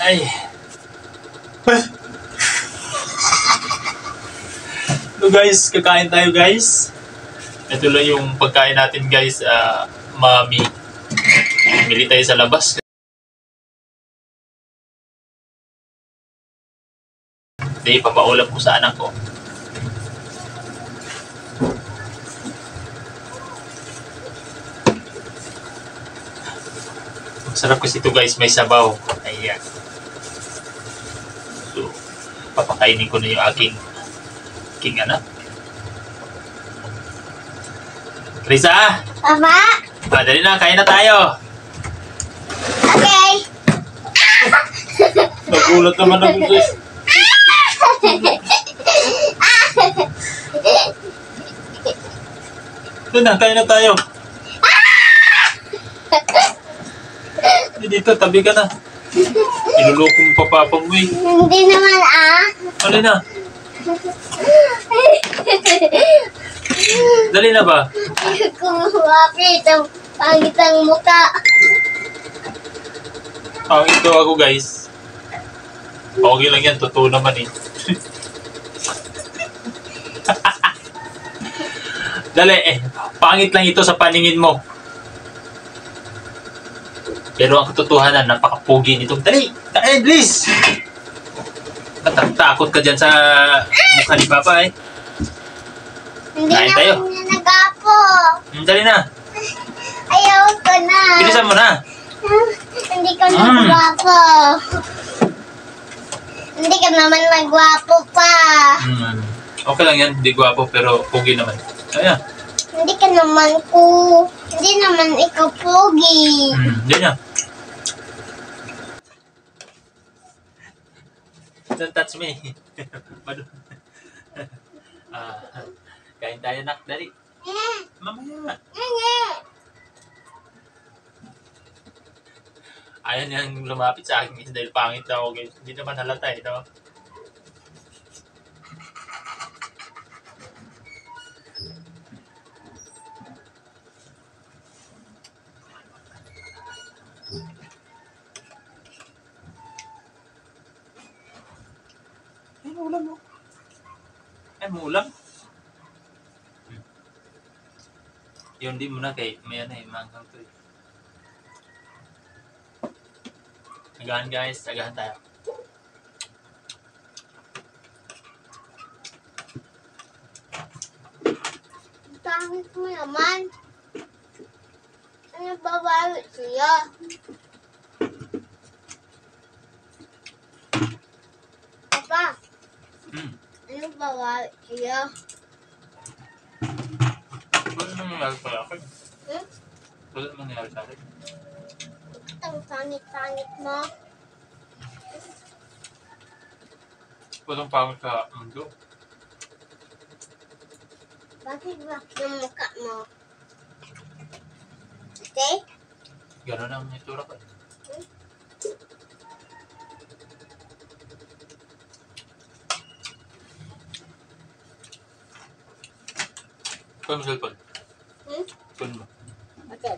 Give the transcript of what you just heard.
Ay. So guys, kakain tayo guys. Ito lang yung pagkain natin guys. Mami. Bili tayo sa labas. Hindi, papaulam ko sa anak ko. Masarap kasi ito guys, may sabaw. Ayan. So, papakainin ko na yung aking anak. Risa! Papa? Dali na, kain na tayo. Okay. Nagulat naman ako guys. Doon na, kain na tayo. Dito, tabi ka na. Inuloko mo pa papa mo eh. Hindi naman Dali na. Dali na ba? Kumapit ang pangit ang mukha. Pangit daw ako guys. Okay lang yan, totoo naman eh. Dali pangit lang ito sa paningin mo. Pero ang katotohanan, napaka-pogi nitong dali! Kain, please! Takot ka dyan sa mukha ni Papa eh. Hindi Kain tayo. naman niya nag-apo. Dali na. Ayaw ko na. Bilisan mo na. Hindi ka nagwapo. Hindi ka naman nagwapo pa. Okay lang yan, hindi gwapo pero pogi naman. Ayan. Hindi ka naman Hindi naman ikaw pogi. Yan yan. Don't touch me. Kain tayo nak, dali. Mamaya. Ayan yung lumapit sa akin dahil pangit ako. Hindi naman halata eh, no? Ay, maulam mo. Ay, maulam. Yun, di mo na kay may ano eh, manghang to eh. Agahan guys, agahan tayo. Pangit mo naman. Ano babawi siya? Papa? Ano babawi siya? Ano nangyari sa akin? Ano nangyari sa akin? Ang pangit-pangit mo. Walang pangit sa mundo. Bakit ba yung mukha mo? Okay? Gano'n ang itsura ko. Kuha mo cellphone. Kuha mo. Okay.